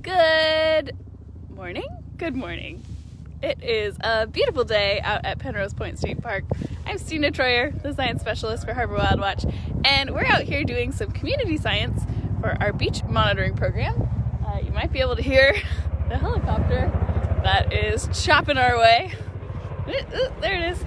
Good morning. It is a beautiful day out at Penrose Point State Park. I'm Seine, the science specialist for Harbor Wild Watch, and we're out here doing some community science for our beach monitoring program. You might be able to hear the helicopter that is chopping our way. There it is.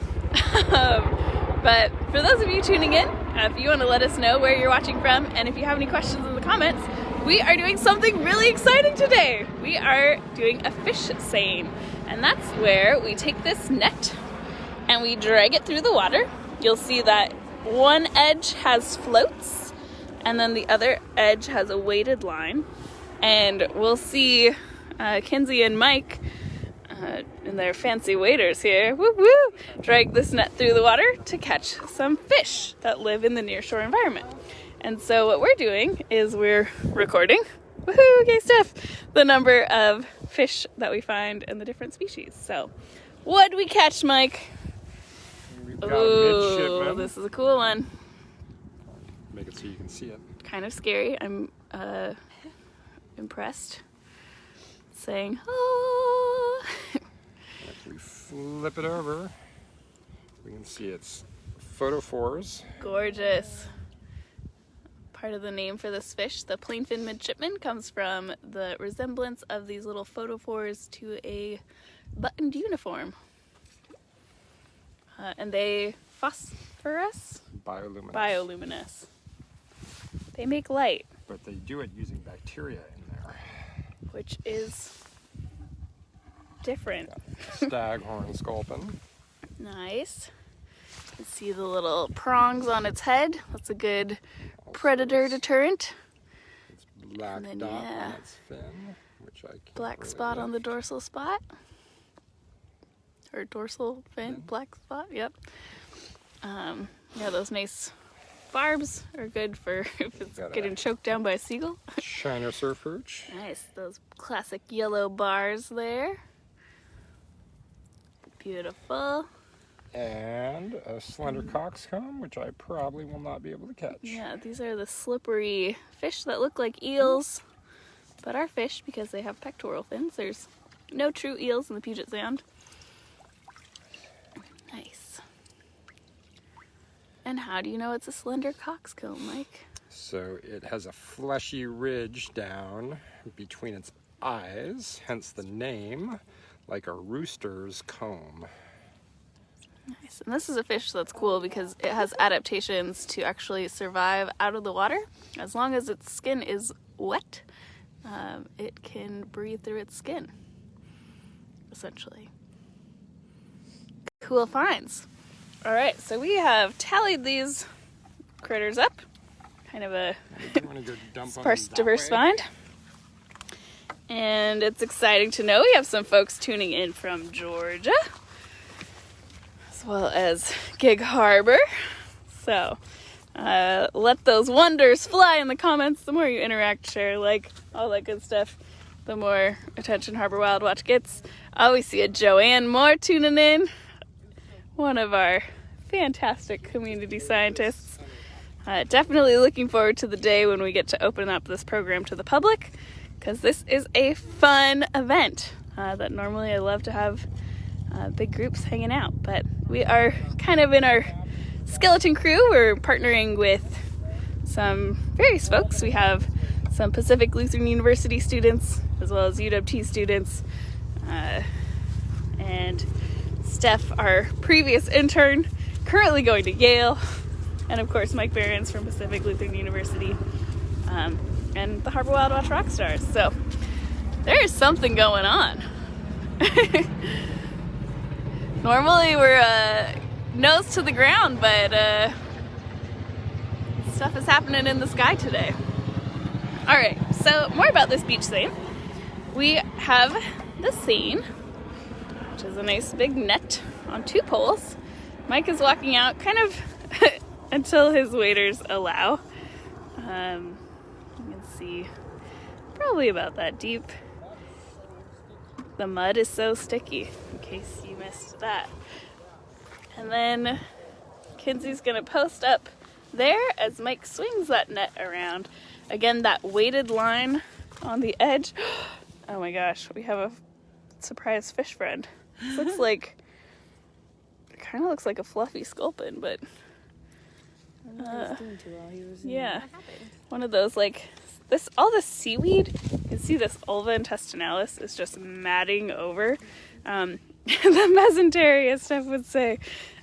But for those of you tuning in, if you want to let us know where you're watching from, and if you have any questions in the comments, we are doing something really exciting today. We are doing a fish seine, and that's where we take this net and we drag it through the water. You'll see that one edge has floats and then the other edge has a weighted line, and we'll see Kinsey and Mike in their fancy waders here, drag this net through the water to catch some fish that live in the nearshore environment. And so what we're doing is we're recording, okay stuff, the number of fish that we find and the different species. So what'd we catch, Mike? We've got a midshipman. This is a cool one. Make it so you can see it. Kind of scary. I'm impressed. Saying, oh. If we flip it over, we can see it's photophores. Gorgeous. Part of the name for this fish, the plainfin midshipman, comes from the resemblance of these little photophores to a buttoned uniform. And they phosphorus? Bioluminesce. They make light. But they do it using bacteria in there. Which is different. Staghorn sculpin. Nice. You can see the little prongs on its head. That's a good predator deterrent. It's black dot on its fin, which I can't black really spot lift. on the dorsal spot. Or dorsal fin, black spot, yep. Yeah, those nice barbs are good for if it's getting choked down by a seagull. Shiner surf perch. Nice, those classic yellow bars there. Beautiful. And a slender coxcomb, which I probably will not be able to catch. Yeah, these are the slippery fish that look like eels, but are fish because they have pectoral fins. There's no true eels in the Puget Sound. Nice. And how do you know it's a slender coxcomb, Mike? So it has a fleshy ridge down between its eyes, hence the name, like a rooster's comb. Nice. And this is a fish that's cool because it has adaptations to actually survive out of the water. As long as its skin is wet, it can breathe through its skin, essentially. Cool finds. All right, so we have tallied these critters up. Kind of a sparse, diverse find. And it's exciting to know we have some folks tuning in from Georgia, as well as Gig Harbor. So let those wonders fly in the comments. The more you interact, share, like, all that good stuff, the more attention Harbor Wild Watch gets. Oh, we see a Joanne Moore tuning in, one of our fantastic community scientists. Definitely looking forward to the day when we get to open up this program to the public, because this is a fun event that normally I love to have big groups hanging out, but we are kind of in our skeleton crew. We're partnering with some various folks. We have some Pacific Lutheran University students as well as UWT students, and Steph, our previous intern, currently going to Yale, and of course Mike Behrens from Pacific Lutheran University, and the Harbor Wild Watch Rockstars. So there is something going on. Normally we're nose to the ground, but stuff is happening in the sky today. All right, so more about this beach seine. We have the seine, which is a nice big net on two poles. Mike is walking out kind of until his waders allow. You can see probably about that deep. The mud is so sticky, in case you missed that. And then Kinsey's gonna post up there as Mike swings that net around. Again, that weighted line on the edge. Oh my gosh, we have a surprise fish friend. This looks like, it kind of looks like a fluffy sculpin, but yeah, one of those like this. All the seaweed, you can see this ulva intestinalis is just matting over the mesentery, as Steph would say,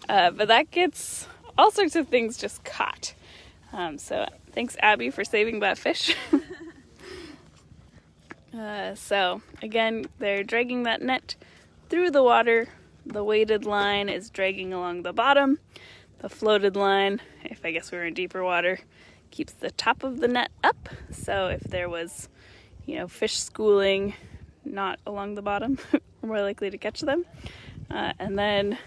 but that gets all sorts of things just caught. So thanks, Abby, for saving that fish. So again, they're dragging that net through the water. The weighted line is dragging along the bottom. The floated line, if I guess we were in deeper water, keeps the top of the net up. So if there was, fish schooling not along the bottom, we're more likely to catch them. And then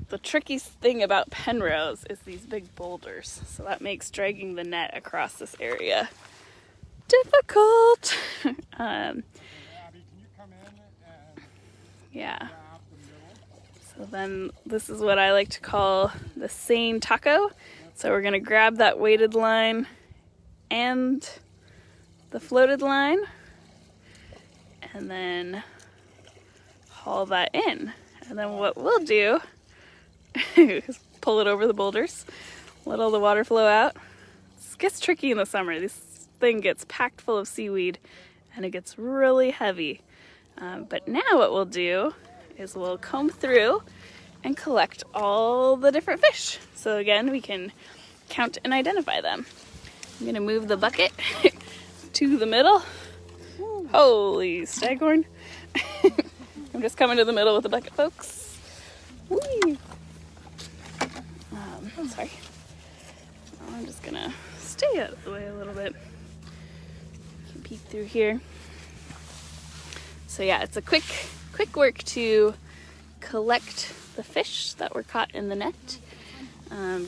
the trickiest thing about Penrose is these big boulders. So that makes dragging the net across this area difficult. Abby, can you come in and Yeah. grab the middle? So then this is what I like to call the Seine taco. So we're gonna grab that weighted line and the floated line and then haul that in. And then what we'll do is pull it over the boulders, let all the water flow out. It gets tricky in the summer. This thing gets packed full of seaweed and it gets really heavy. But now what we'll do is we'll comb through and collect all the different fish. So again, we can count and identify them. I'm gonna move the bucket to the middle. Holy staghorn. I'm just coming to the middle with the bucket, folks. Whee! Sorry. I'm just gonna stay out of the way a little bit. Can peek through here. So yeah, it's a quick work to collect the fish that were caught in the net,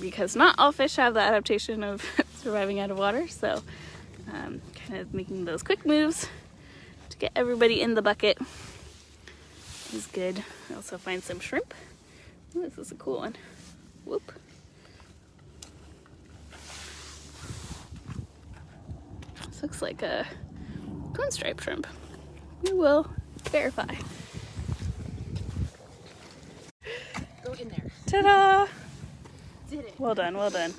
because not all fish have the adaptation of surviving out of water. So kind of making those quick moves to get everybody in the bucket is good. I also find some shrimp. Ooh, this is a cool one. Whoop. This looks like a twin-stripe shrimp. We will verify. Go in there. Ta-da! Did it. Well done, well done.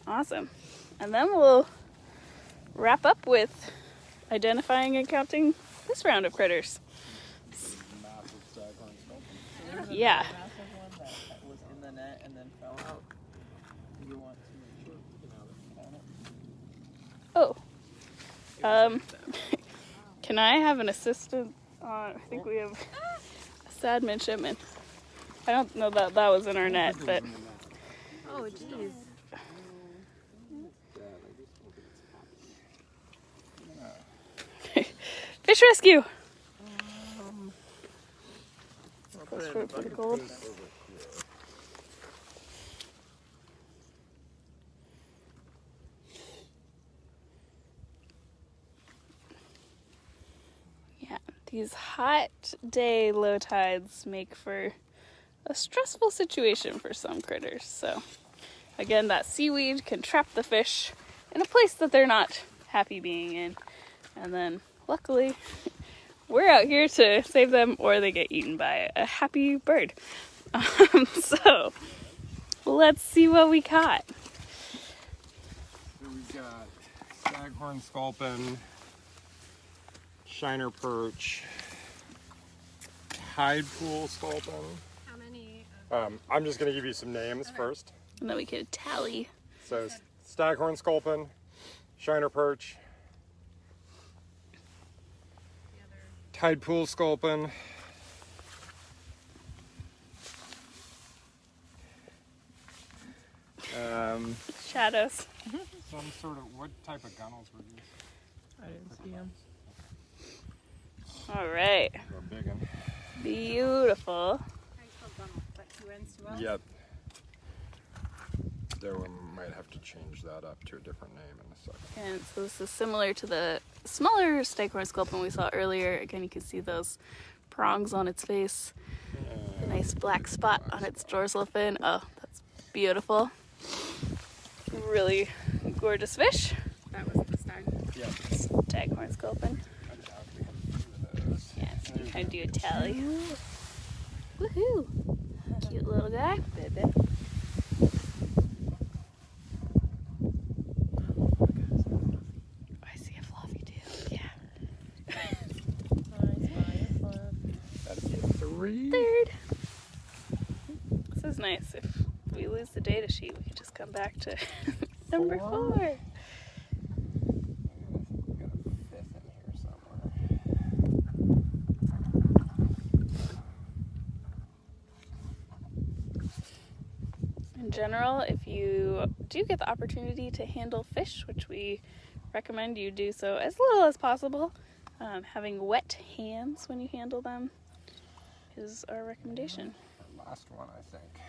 Awesome. And then we'll wrap up with identifying and counting this round of critters. Massive staghorn sculpin. Yeah. Massive one that was in the net and then fell out. You want to make sure you can have it on it. Oh. Can I have an assistant? I think we have a sad midshipman. I don't know that that was in our net, but Oh, jeez. fish rescue. Put it in For the the bucket. gold. Yeah, these hot day low tides make for a stressful situation for some critters. So again, that seaweed can trap the fish in a place that they're not happy being in. And then luckily we're out here to save them, or they get eaten by a happy bird. So let's see what we caught. So we've got staghorn sculpin, shiner perch, tide pool sculpin. How many? I'm just going to give you some names first. And then we could tally. So staghorn sculpin, shiner perch, tide pool sculpin, Shadows. some sort of, what type of gunnels were these? I didn't see him. All right. A big one. Beautiful. I spelled Donald, but 2 N's, 2 L's? Yep. There we might have to change that up to a different name in a second. And so this is similar to the smaller staghorn sculpin we saw earlier. Again, you can see those prongs on its face. A nice black spot on its dorsal fin. Oh, that's beautiful. Really gorgeous fish. That was the stag. Yeah. Staghorn sculpin. Yeah, so you kind of do a tally. Woohoo! Cute little guy. Baby. I see a fluffy too. Yeah. That'd be a 3. Third. This is nice. If we lose the data sheet, we can just come back to number 4. We got a 5th in here somewhere. In general, if you do get the opportunity to handle fish, which we recommend you do so as little as possible, having wet hands when you handle them is our recommendation. Our last one, I think.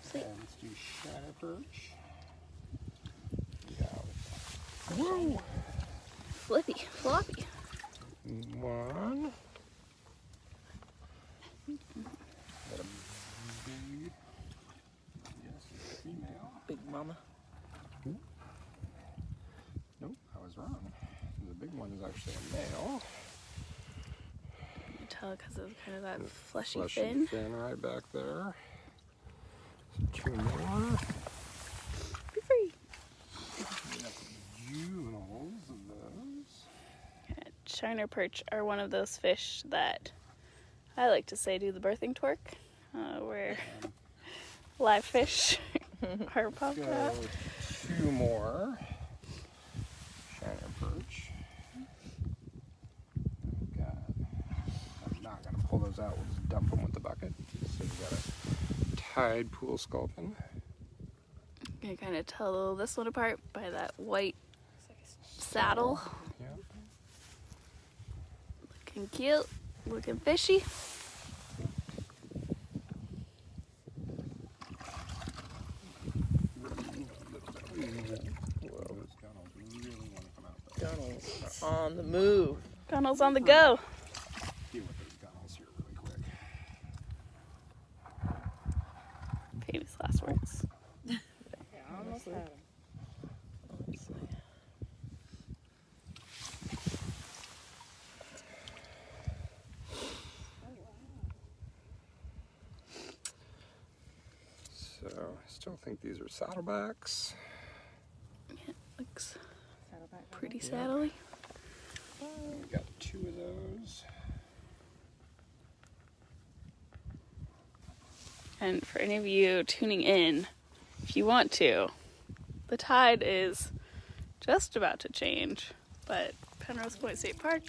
Sweet. And let's do shadow perch. Yeah. Whoa! Flippy, floppy. 1. Got a big, yes, female. Big mama. Nope, I was wrong. The big one is actually a male. You can tell because of kind of that fleshy Fleshy fin. fin right back there. 2 more. Be free. We got juveniles of those. Shiner perch are one of those fish that I like to say do the birthing torque, where live fish are popped Go out. 2 more. Shiner perch. God. I'm not going to pull those out. We'll just dump them with the bucket. So we got a tide pool sculpin. You can kind of tell this one apart by that white saddle. Yeah. Looking cute, looking fishy. Whoa. Those gunnels really want to come out though. Gunnels on the move. Gunnels on the go. Deal with those gunnels here really quick. Famous last words. Yeah, I almost had him. So I still think these are saddlebacks. Looks Saddleback. pretty saddly. We got 2 of those. And for any of you tuning in, if you want to, the tide is just about to change. But Penrose Point State Park,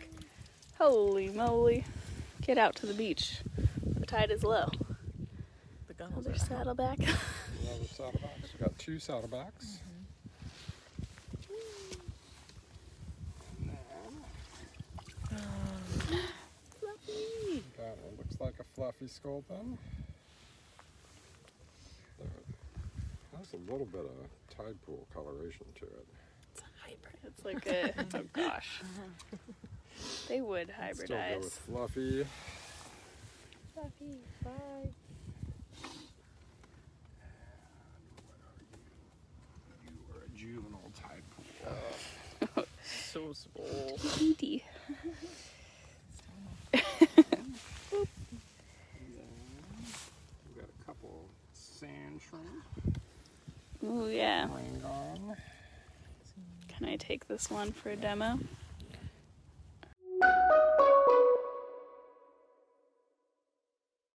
holy moly, get out to the beach. The tide is low. The gunnels Another are saddleback. Another saddlebacks. We got 2 saddlebacks. fluffy. That one looks like a fluffy sculpin. Has a little bit of tide pool coloration to it. It's a hybrid. It's like a, oh gosh. They would Still go hybridize. with fluffy. Fluffy, bye. You are a juvenile tide pool. So small. Petey. We got a couple sand shrimp. Ooh, yeah. Ring on. Can I take this one for a demo?